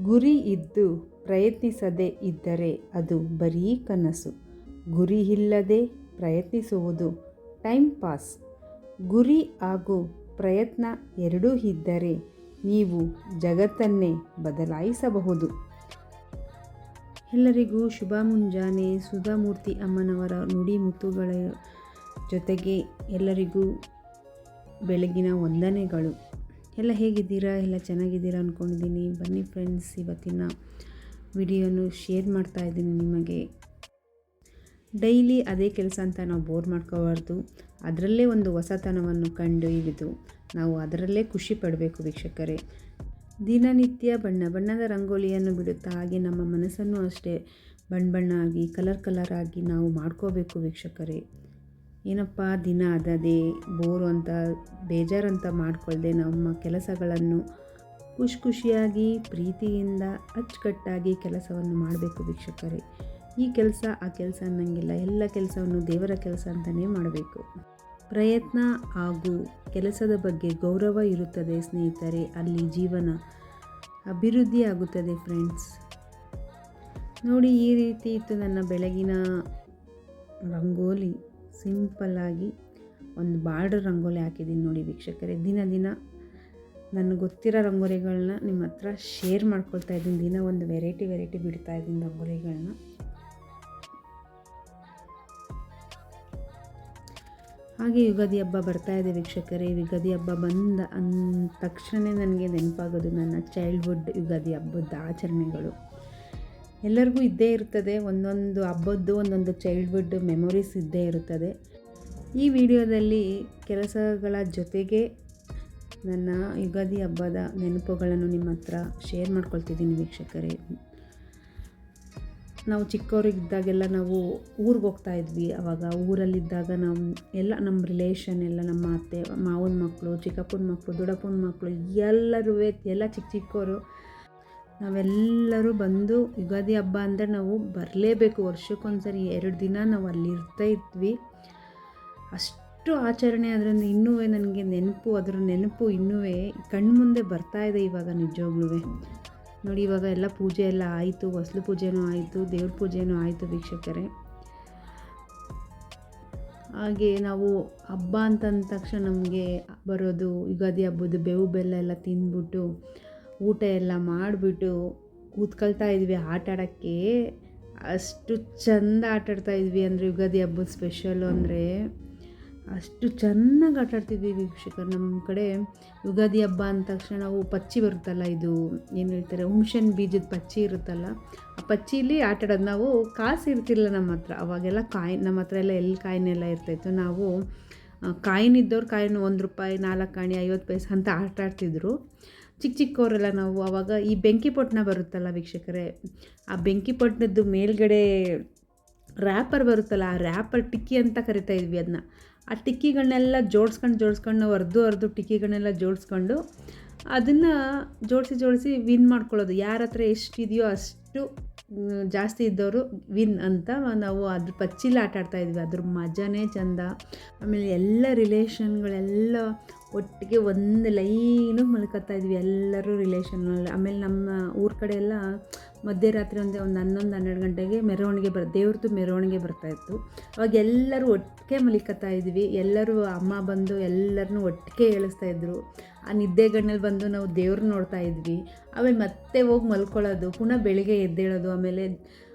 ಗುರಿ ಇದ್ದು ಪ್ರಯತ್ನಿಸದೇ ಇದ್ದರೆ ಅದು ಬರೀ ಕನಸು. ಗುರಿ ಇಲ್ಲದೆ ಪ್ರಯತ್ನಿಸುವುದು ಟೈಮ್ ಪಾಸ್. ಗುರಿ ಹಾಗೂ ಪ್ರಯತ್ನ ಎರಡೂ ಇದ್ದರೆ ನೀವು ಜಗತ್ತನ್ನೇ ಬದಲಾಯಿಸಬಹುದು. ಎಲ್ಲರಿಗೂ ಶುಭ ಮುಂಜಾನೆ. ಸುಧಾಮೂರ್ತಿ ಅಮ್ಮನವರ ನುಡಿ ಮುತ್ತುಗಳ ಜೊತೆಗೆ ಎಲ್ಲರಿಗೂ ಬೆಳಗಿನ ವಂದನೆಗಳು. ಎಲ್ಲ ಹೇಗಿದ್ದೀರಾ? ಎಲ್ಲ ಚೆನ್ನಾಗಿದ್ದೀರಾ ಅಂದ್ಕೊಂಡಿದ್ದೀನಿ. ಬನ್ನಿ ಫ್ರೆಂಡ್ಸ್, ಇವತ್ತಿನ ವಿಡಿಯೋನು ಶೇರ್ ಮಾಡ್ತಾ ಇದ್ದೀನಿ ನಿಮಗೆ. ಡೈಲಿ ಅದೇ ಕೆಲಸ ಅಂತ ನಾವು ಬೋರ್ ಮಾಡ್ಕೋಬಾರ್ದು. ಅದರಲ್ಲೇ ಒಂದು ಹೊಸತನವನ್ನು ಕಂಡು ಹಿಡಿದು ನಾವು ಅದರಲ್ಲೇ ಖುಷಿ ಪಡಬೇಕು ವೀಕ್ಷಕರೇ. ದಿನನಿತ್ಯ ಬಣ್ಣ ಬಣ್ಣದ ರಂಗೋಲಿಯನ್ನು ಬಿಡುತ್ತಾ, ಹಾಗೆ ನಮ್ಮ ಮನಸ್ಸನ್ನು ಅಷ್ಟೇ ಬಣ್ಣ ಆಗಿ ಕಲರ್ ಆಗಿ ನಾವು ಮಾಡ್ಕೋಬೇಕು ವೀಕ್ಷಕರೇ. ಏನಪ್ಪ ದಿನ ಅದದೇ ಬೋರು ಅಂತ ಬೇಜಾರಂತ ಮಾಡ್ಕೊಳ್ದೆ ನಮ್ಮ ಕೆಲಸಗಳನ್ನು ಖುಷಿಯಾಗಿ ಪ್ರೀತಿಯಿಂದ ಅಚ್ಚುಕಟ್ಟಾಗಿ ಕೆಲಸವನ್ನು ಮಾಡಬೇಕು ವೀಕ್ಷಕರೇ. ಈ ಕೆಲಸ ಆ ಕೆಲಸ ಅನ್ನಂಗಿಲ್ಲ, ಎಲ್ಲ ಕೆಲಸವನ್ನು ದೇವರ ಕೆಲಸ ಅಂತಲೇ ಮಾಡಬೇಕು. ಪ್ರಯತ್ನ ಹಾಗೂ ಕೆಲಸದ ಬಗ್ಗೆ ಗೌರವ ಇರುತ್ತದೆ ಸ್ನೇಹಿತರೆ, ಅಲ್ಲಿ ಜೀವನ ಅಭಿವೃದ್ಧಿ ಆಗುತ್ತದೆ ಫ್ರೆಂಡ್ಸ್. ನೋಡಿ, ಈ ರೀತಿ ಇತ್ತು ನನ್ನ ಬೆಳಗಿನ ರಂಗೋಲಿ. ಸಿಂಪಲ್ಲಾಗಿ ಒಂದು ಬಾರ್ಡರ್ ರಂಗೋಲಿ ಹಾಕಿದ್ದೀನಿ ನೋಡಿ ವೀಕ್ಷಕರೇ. ದಿನ ನನಗೆ ಗೊತ್ತಿರೋ ರಂಗೋಲಿಗಳನ್ನ ನಿಮ್ಮ ಹತ್ರ ಶೇರ್ ಮಾಡ್ಕೊಳ್ತಾ ಇದ್ದೀನಿ. ದಿನ ಒಂದು ವೆರೈಟಿ ಬಿಡ್ತಾ ಇದ್ದೀನಿ ರಂಗೋಲಿಗಳನ್ನ. ಹಾಗೆ ಯುಗಾದಿ ಹಬ್ಬ ಬರ್ತಾ ಇದೆ ವೀಕ್ಷಕರೇ. ಯುಗಾದಿ ಹಬ್ಬ ಬಂದ ಅಂದ ತಕ್ಷಣ ನನಗೆ ನೆನಪಾಗೋದು ನನ್ನ ಚೈಲ್ಡ್ಹುಡ್ ಯುಗಾದಿ ಹಬ್ಬದ ಆಚರಣೆಗಳು. ಎಲ್ಲರಿಗೂ ಇದ್ದೇ ಇರ್ತದೆ, ಒಂದೊಂದು ಹಬ್ಬದ್ದು ಒಂದೊಂದು ಚೈಲ್ಡ್ಹುಡ್ ಮೆಮೊರೀಸ್ ಇದ್ದೇ ಇರುತ್ತದೆ. ಈ ವಿಡಿಯೋದಲ್ಲಿ ಕೆಲಸಗಳ ಜೊತೆಗೆ ನನ್ನ ಯುಗಾದಿ ಹಬ್ಬದ ನೆನಪುಗಳನ್ನು ನಿಮ್ಮ ಹತ್ರ ಶೇರ್ ಮಾಡ್ಕೊಳ್ತಿದ್ದೀನಿ ವೀಕ್ಷಕರೇ. ನಾವು ಚಿಕ್ಕವರಿದ್ದಾಗೆಲ್ಲ ನಾವು ಊರಿಗೆ ಹೋಗ್ತಾ ಇದ್ವಿ. ಆವಾಗ ಊರಲ್ಲಿದ್ದಾಗ ನಮ್ಮ ರಿಲೇಷನ್ ಎಲ್ಲ, ನಮ್ಮ ಅತ್ತೆ ಮಾವನ ಮಕ್ಕಳು, ಚಿಕ್ಕಪ್ಪನ ಮಕ್ಕಳು, ದೊಡ್ಡಪ್ಪನ ಮಕ್ಕಳು ಎಲ್ಲರೂ ಎಲ್ಲ ಚಿಕ್ಕವರು ನಾವೆಲ್ಲರೂ ಬಂದು ಯುಗಾದಿ ಹಬ್ಬ ಅಂದರೆ ನಾವು ಬರಲೇಬೇಕು. ವರ್ಷಕ್ಕೊಂದ್ಸರಿ 2 ದಿನ ನಾವು ಅಲ್ಲಿ ಇರ್ತಾ ಇದ್ವಿ. ಅಷ್ಟು ಆಚರಣೆ ಅದರಿಂದ ಇನ್ನೂ ನನಗೆ ಅದರ ನೆನಪು ಇನ್ನೂ ಕಣ್ಮುಂದೆ ಬರ್ತಾ ಇದೆ ಇವಾಗ ನಿಜವಾಗ್ಲೂ. ನೋಡಿ, ಇವಾಗ ಎಲ್ಲ ಪೂಜೆ ಎಲ್ಲ ಆಯಿತು, ಹೊಸ್ಲು ಪೂಜೆನೂ ಆಯಿತು, ದೇವ್ರ ಪೂಜೆನೂ ಆಯಿತು ವೀಕ್ಷಕರೇ. ಹಾಗೆ ನಾವು ಹಬ್ಬ ಅಂತಂದ ತಕ್ಷಣ ನಮಗೆ ಬರೋದು ಯುಗಾದಿ ಹಬ್ಬದ ಬೇವು ಬೆಲ್ಲ ಎಲ್ಲ ತಿಂದ್ಬಿಟ್ಟು ಊಟ ಎಲ್ಲ ಮಾಡಿಬಿಟ್ಟು ಕೂತ್ಕೊಳ್ತಾ ಇದ್ವಿ ಆಟ ಆಡೋಕ್ಕೆ. ಅಷ್ಟು ಚೆಂದ ಆಟಾಡ್ತಾ ಇದ್ವಿ ಅಂದರೆ ಯುಗಾದಿ ಹಬ್ಬದ ಸ್ಪೆಷಲು ಅಂದರೆ ಅಷ್ಟು ಚೆನ್ನಾಗಿ ಆಟಾಡ್ತಿದ್ವಿ ವೀಕ್ಷಕರು. ನಮ್ಮ ಕಡೆ ಯುಗಾದಿ ಹಬ್ಬ ಅಂದ ತಕ್ಷಣ ನಾವು ಪಚ್ಚಿ ಬರುತ್ತಲ್ಲ, ಇದು ಏನು ಹೇಳ್ತಾರೆ, ಹುಣ್ಸೆನ್ ಬೀಜದ ಪಚ್ಚಿ ಇರುತ್ತಲ್ಲ, ಆ ಪಚ್ಚಿಲಿ ಆಟಾಡೋದು. ನಾವು ಕಾಸು ಇರ್ತಿಲ್ಲ ನಮ್ಮ ಹತ್ರ ಅವಾಗೆಲ್ಲ. ನಮ್ಮ ಹತ್ರ ಎಲ್ಲ ಎಲ್ಲಿ ಕಾಯಿನೆಲ್ಲ ಇರ್ತಾಯಿತ್ತು. ನಾವು ಕಾಯಿನ್ ಇದ್ದವ್ರು ಕಾಯಿನ್ 1 ರೂಪಾಯಿ, 4 ಆಣೆ, 50 ಪೈಸೆ ಅಂತ ಆಟಾಡ್ತಿದ್ರು ಚಿಕ್ಕವರೆಲ್ಲ. ನಾವು ಆವಾಗ ಈ ಬೆಂಕಿ ಪೊಟ್ಟಣ ಬರುತ್ತಲ್ಲ ವೀಕ್ಷಕರೇ, ಆ ಬೆಂಕಿ ಪೊಟ್ಟಣದ್ದು ಮೇಲ್ಗಡೆ ರ್ಯಾಪರ್ ಬರುತ್ತಲ್ಲ, ಆ ರ್ಯಾಪರ್ ಟಿಕ್ಕಿ ಅಂತ ಕರಿತಾ ಇದ್ವಿ ಅದನ್ನ. ಆ ಟಿಕ್ಕಿಗಳನ್ನೆಲ್ಲ ಜೋಡಿಸ್ಕೊಂಡು ನಾವು ಅರ್ಧ ಟಿಕ್ಕಿಗಳನ್ನೆಲ್ಲ ಜೋಡಿಸ್ಕೊಂಡು ಅದನ್ನು ಜೋಡಿಸಿ ವಿನ್ ಮಾಡ್ಕೊಳ್ಳೋದು. ಯಾರ ಹತ್ರ ಎಷ್ಟಿದೆಯೋ ಅಷ್ಟು ಜಾಸ್ತಿ ಇದ್ದವರು ವಿನ್ ಅಂತ ನಾವು ಅದ್ರ ಪಚ್ಚಿಲ್ಲ ಆಟಾಡ್ತಾಯಿದ್ವಿ. ಅದ್ರ ಮಜಾನೇ ಚಂದ. ಆಮೇಲೆ ಎಲ್ಲ ರಿಲೇಷನ್ಗಳೆಲ್ಲ ಒಟ್ಟಿಗೆ ಒಂದು ಲೈನಿಗೆ ಮಲ್ಕೊತಾ ಇದ್ವಿ ಎಲ್ಲರೂ ರಿಲೇಷನ್ನಲ್ಲಿ. ಆಮೇಲೆ ನಮ್ಮ ಊರ ಕಡೆ ಎಲ್ಲ ಮಧ್ಯರಾತ್ರಿ ಒಂದು 11-12 ಗಂಟೆಗೆ ದೇವ್ರದ್ದು ಮೆರವಣಿಗೆ ಬರ್ತಾಯಿತ್ತು. ಅವಾಗ ಎಲ್ಲರೂ ಒಟ್ಟಿಗೆ ಮಲ್ಕೊತಾ ಇದ್ವಿ. ಎಲ್ಲರೂ ಅಮ್ಮ ಬಂದು ಎಲ್ಲರನ್ನೂ ಒಟ್ಟಿಗೆ ಏಳಿಸ್ತಾಯಿದ್ರು. ಆ ನಿದ್ದೆಗಣ್ಣಲ್ಲಿ ಬಂದು ನಾವು ದೇವ್ರನ್ನ ನೋಡ್ತಾ ಇದ್ವಿ. ಆಮೇಲೆ ಮತ್ತೆ ಹೋಗಿ ಮಲ್ಕೊಳ್ಳೋದು, ಪುನಃ ಬೆಳಿಗ್ಗೆ ಎದ್ದೇಳೋದು. ಆಮೇಲೆ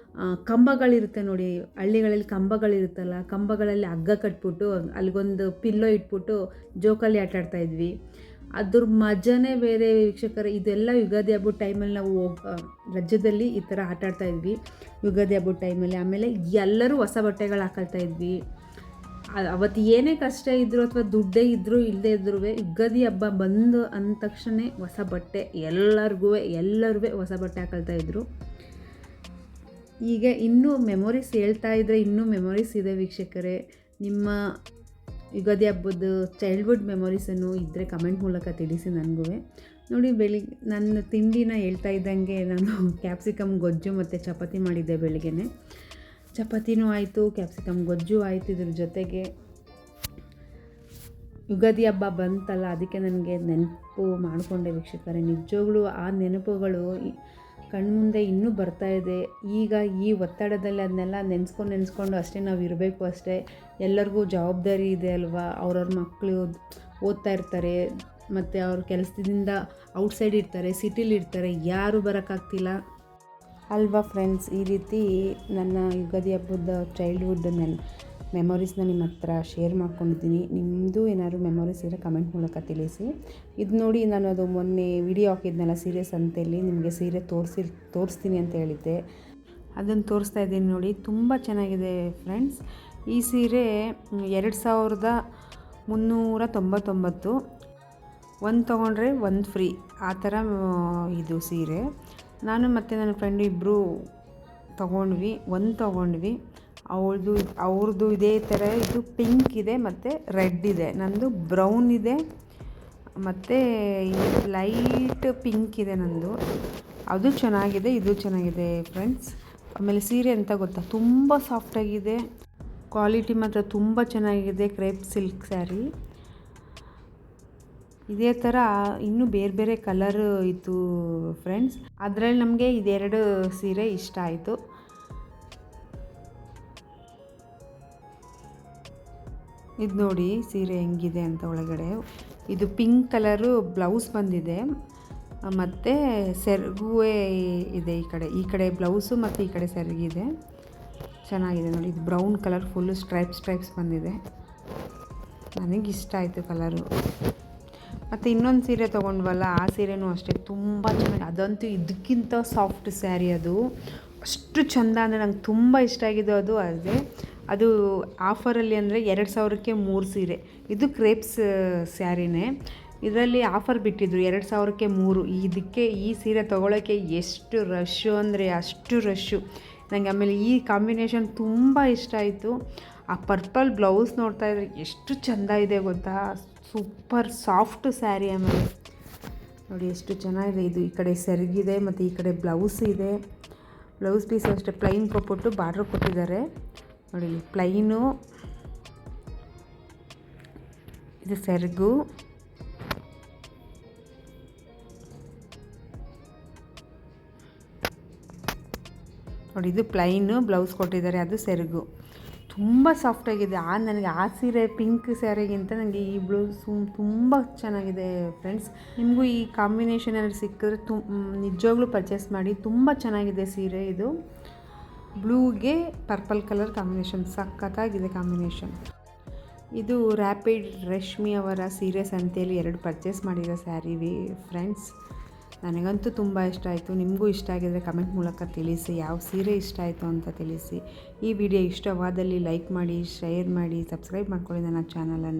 ಕಂಬಗಳಿರುತ್ತೆ ನೋಡಿ, ಹಳ್ಳಿಗಳಲ್ಲಿ ಕಂಬಗಳಿರುತ್ತಲ್ಲ, ಕಂಬಗಳಲ್ಲಿ ಹಗ್ಗ ಕಟ್ಬಿಟ್ಟು ಅಲ್ಲಿಗೊಂದು ಪಿಲ್ಲೋ ಇಟ್ಬಿಟ್ಟು ಜೋಕಾಲಿ ಆಟಾಡ್ತಾ ಇದ್ವಿ. ಅದ್ರ ಮಜಾನೇ ಬೇರೆ ವೀಕ್ಷಕರೇ. ಇದೆಲ್ಲ ಯುಗಾದಿ ಹಬ್ಬದ ಟೈಮಲ್ಲಿ ನಾವು ರಾಜ್ಯದಲ್ಲಿ ಈ ಥರ ಆಟಾಡ್ತಾ ಇದ್ವಿ ಯುಗಾದಿ ಹಬ್ಬದ ಟೈಮಲ್ಲಿ. ಆಮೇಲೆ ಎಲ್ಲರೂ ಹೊಸ ಬಟ್ಟೆಗಳು ಹಾಕೊಳ್ತಾ ಇದ್ವಿ. ಅವತ್ತು ಏನೇ ಕಷ್ಟ ಇದ್ದರೂ ಅಥವಾ ದುಡ್ಡೇ ಇದ್ದರೂ ಇಲ್ಲದೇ ಇದ್ರೂ ಯುಗಾದಿ ಹಬ್ಬ ಬಂದು ಅಂದ ತಕ್ಷಣ ಹೊಸ ಬಟ್ಟೆ ಎಲ್ಲರಿಗೂ ಹೊಸ ಬಟ್ಟೆ ಹಾಕೊಳ್ತಾ ಇದ್ದರು. ಈಗ ಇನ್ನೂ ಮೆಮೊರೀಸ್ ಹೇಳ್ತಾ ಇದ್ದರೆ ಇನ್ನೂ ಮೆಮೊರೀಸ್ ಇದೆ ವೀಕ್ಷಕರೇ. ನಿಮ್ಮ ಯುಗಾದಿ ಹಬ್ಬದ ಚೈಲ್ಡ್ಹುಡ್ ಮೆಮೊರೀಸನ್ನು ಇದ್ದರೆ ಕಮೆಂಟ್ ಮೂಲಕ ತಿಳಿಸಿ ನನಗೂ. ನೋಡಿ, ನನ್ನ ತಿಂಡಿನ ಹೇಳ್ತಾ ಇದ್ದಂಗೆ ನಾನು ಕ್ಯಾಪ್ಸಿಕಮ್ ಗೊಜ್ಜು ಮತ್ತು ಚಪಾತಿ ಮಾಡಿದ್ದೆ ಬೆಳಗ್ಗೆನೆ. ಚಪಾತಿನೂ ಆಯಿತು, ಕ್ಯಾಪ್ಸಿಕಮ್ ಗೊಜ್ಜು ಆಯಿತು. ಇದ್ರ ಜೊತೆಗೆ ಯುಗಾದಿ ಹಬ್ಬ ಬಂತಲ್ಲ, ಅದಕ್ಕೆ ನನಗೆ ನೆನಪು ಮಾಡಿಕೊಂಡೆ ವೀಕ್ಷಕರೇ. ನಿಜವಾಗ್ಲೂ ಆ ನೆನಪುಗಳು ಕಣ್ಮುಂದೆ ಇನ್ನೂ ಬರ್ತಾಯಿದೆ. ಈಗ ಈ ಒತ್ತಡದಲ್ಲಿ ಅದನ್ನೆಲ್ಲ ನೆನೆಸ್ಕೊಂಡು ಅಷ್ಟೇ ನಾವು ಇರಬೇಕು ಅಷ್ಟೇ. ಎಲ್ಲರಿಗೂ ಜವಾಬ್ದಾರಿ ಇದೆ ಅಲ್ವಾ. ಅವ್ರವ್ರ ಮಕ್ಕಳು ಓದ್ತಾ ಇರ್ತಾರೆ, ಮತ್ತು ಅವ್ರ ಕೆಲಸದಿಂದ ಔಟ್ಸೈಡ್ ಇರ್ತಾರೆ, ಸಿಟಿಲಿರ್ತಾರೆ, ಯಾರೂ ಬರೋಕ್ಕಾಗ್ತಿಲ್ಲ ಅಲ್ವಾ ಫ್ರೆಂಡ್ಸ್. ಈ ರೀತಿ ನನ್ನ ಯುಗಾದಿ ಹಬ್ಬದ ಚೈಲ್ಡ್ಹುಡ್ ಮೆಮೊರೀಸ್ನ ನಿಮ್ಮ ಹತ್ರ ಶೇರ್ ಮಾಡ್ಕೊಂಡಿದ್ದೀನಿ. ನಿಮ್ಮದು ಏನಾದ್ರು ಮೆಮೊರೀಸ್ ಇದ್ದರೆ ಕಮೆಂಟ್ ಮೂಲಕ ತಿಳಿಸಿ. ಇದು ನೋಡಿ, ನಾನು ಅದು ಮೊನ್ನೆ ವಿಡಿಯೋ ಹಾಕಿದ್ನಲ್ಲ ಸೀರೆ ಸಂತೆಯಲ್ಲಿ, ನಿಮಗೆ ಸೀರೆ ತೋರಿಸ್ತೀನಿ ಅಂತ ಹೇಳಿದ್ದೆ, ಅದನ್ನು ತೋರಿಸ್ತಾ ಇದ್ದೀನಿ ನೋಡಿ. ತುಂಬ ಚೆನ್ನಾಗಿದೆ ಫ್ರೆಂಡ್ಸ್. ಈ ಸೀರೆ 2399, ಒಂದು ತೊಗೊಂಡ್ರೆ ಒಂದು ಫ್ರೀ, ಆ ಥರ ಇದು ಸೀರೆ. ನಾನು ಮತ್ತು ನನ್ನ ಫ್ರೆಂಡು ಇಬ್ಬರು ತೊಗೊಂಡ್ವಿ. ಅವ್ರದ್ದು ಇದೇ ಥರ ಇದು ಪಿಂಕ್ ಇದೆ ಮತ್ತು ರೆಡ್ ಇದೆ. ನಂದು ಬ್ರೌನ್ ಇದೆ ಮತ್ತು ಲೈಟ್ ಪಿಂಕ್ ಇದೆ ನಂದು. ಅದು ಚೆನ್ನಾಗಿದೆ, ಇದು ಚೆನ್ನಾಗಿದೆ ಫ್ರೆಂಡ್ಸ್. ಆಮೇಲೆ ಸೀರೆ ಅಂತ ಗೊತ್ತಾ, ತುಂಬ ಸಾಫ್ಟಾಗಿದೆ, ಕ್ವಾಲಿಟಿ ಮಾತ್ರ ತುಂಬ ಚೆನ್ನಾಗಿದೆ. Crepe silk sari. ಇದೇ ಥರ ಇನ್ನೂ ಬೇರೆ ಬೇರೆ ಕಲರ್ ಇತ್ತು ಫ್ರೆಂಡ್ಸ್. ಅದರಲ್ಲಿ ನಮಗೆ ಇದೆರಡು ಸೀರೆ ಇಷ್ಟ ಆಯಿತು. ಇದು ನೋಡಿ ಸೀರೆ ಹೆಂಗಿದೆ ಅಂತ ಒಳಗಡೆ. ಇದು ಪಿಂಕ್ ಕಲರು ಬ್ಲೌಸ್ ಬಂದಿದೆ ಮತ್ತು ಸೆರಗುವೆ ಇದೆ. ಈ ಕಡೆ ಬ್ಲೌಸು ಮತ್ತು ಈ ಕಡೆ ಸೆರಗಿದೆ. ಚೆನ್ನಾಗಿದೆ ನೋಡಿ. ಇದು ಬ್ರೌನ್ ಕಲರ್ ಫುಲ್ಲು ಸ್ಟ್ರೈಪ್ಸ್ ಬಂದಿದೆ. ನನಗಿಷ್ಟ ಆಯಿತು ಕಲರು. ಮತ್ತು ಇನ್ನೊಂದು ಸೀರೆ ತೊಗೊಂಡ್ವಲ್ಲ, ಆ ಸೀರೆನೂ ಅಷ್ಟೇ ತುಂಬ ಚೆನ್ನಾಗಿ. ಅದಂತೂ ಇದಕ್ಕಿಂತ ಸಾಫ್ಟ್ ಸ್ಯಾರಿ, ಅದು ಅಷ್ಟು ಚೆಂದ ಅಂದರೆ ನಂಗೆ ತುಂಬ ಇಷ್ಟ ಆಗಿದ್ದು ಅದು ಆಫರಲ್ಲಿ ಅಂದರೆ 2000ಕ್ಕೆ 3 ಸೀರೆ. ಇದು ಕ್ರೇಪ್ಸ್ ಸ್ಯಾರಿನೇ. ಇದರಲ್ಲಿ ಆಫರ್ ಬಿಟ್ಟಿದ್ರು 2000ಕ್ಕೆ 3. ಈ ಸೀರೆ ತೊಗೊಳೋಕ್ಕೆ ಎಷ್ಟು ರಶ್ಶು ಅಂದರೆ ಅಷ್ಟು ರಶ್ಶು. ನನಗೆ ಆಮೇಲೆ ಈ ಕಾಂಬಿನೇಷನ್ ತುಂಬ ಇಷ್ಟ ಆಯಿತು. ಆ ಪರ್ಪಲ್ ಬ್ಲೌಸ್ ನೋಡ್ತಾ ಇದ್ರೆ ಎಷ್ಟು ಚೆಂದ ಇದೆ ಗೊತ್ತಾ, ಸೂಪರ್ ಸಾಫ್ಟ್ ಸ್ಯಾರಿ. ಆಮೇಲೆ ನೋಡಿ ಎಷ್ಟು ಚೆನ್ನಾಗಿದೆ. ಇದು ಈ ಕಡೆ ಸೆರಗಿದೆ ಮತ್ತು ಈ ಕಡೆ ಬ್ಲೌಸ್ ಇದೆ. ಬ್ಲೌಸ್ ಪೀಸ್ ಅಷ್ಟೇ ಪ್ಲೈನ್ ಕೊಟ್ಬಿಟ್ಟು ಬಾರ್ಡ್ರ್ ಕೊಟ್ಟಿದ್ದಾರೆ ನೋಡಿ. ಪ್ಲೈನು, ಇದು ಸೆರಗು, ನೋಡಿ ಇದು ಪ್ಲೈನು ಬ್ಲೌಸ್ ಕೊಟ್ಟಿದ್ದಾರೆ, ಅದು ಸೆರಗು. ತುಂಬ ಸಾಫ್ಟಾಗಿದೆ. ನನಗೆ ಆ ಸೀರೆ ಪಿಂಕ್ ಸ್ಯಾರಿಗಿಂತ ನನಗೆ ಈ ಬ್ಲೌಸು ತುಂಬ ಚೆನ್ನಾಗಿದೆ ಫ್ರೆಂಡ್ಸ್. ನಿಮಗೂ ಈ ಕಾಂಬಿನೇಷನಲ್ಲಿ ಸಿಕ್ಕಿದ್ರೆ ನಿಜವಾಗ್ಲೂ ಪರ್ಚೇಸ್ ಮಾಡಿ. ತುಂಬ ಚೆನ್ನಾಗಿದೆ ಸೀರೆ. ಇದು ಬ್ಲೂಗೆ ಪರ್ಪಲ್ ಕಲರ್ ಕಾಂಬಿನೇಷನ್ ಸಖತ್ತಾಗಿದೆ ಕಾಂಬಿನೇಷನ್. ಇದು ರ್ಯಾಪಿಡ್ ರೇಷ್ಮಿ ಅವರ ಸೀರೆ ಸಂತೆಯಲ್ಲಿ 2 ಪರ್ಚೇಸ್ ಮಾಡಿರೋ ಸ್ಯಾರಿ ಫ್ರೆಂಡ್ಸ್. ನನಗಂತೂ ತುಂಬ ಇಷ್ಟ ಆಯಿತು. ನಿಮಗೂ ಇಷ್ಟ ಆಗಿದರೆ ಕಮೆಂಟ್ ಮೂಲಕ ತಿಳಿಸಿ, ಯಾವ ಸೀರೆ ಇಷ್ಟ ಆಯಿತು ಅಂತ ತಿಳಿಸಿ. ಈ ವಿಡಿಯೋ ಇಷ್ಟವಾದಲ್ಲಿ ಲೈಕ್ ಮಾಡಿ, ಶೇರ್ ಮಾಡಿ, ಸಬ್ಸ್ಕ್ರೈಬ್ ಮಾಡ್ಕೊಳ್ಳಿ ನನ್ನ ಚಾನಲನ್ನು.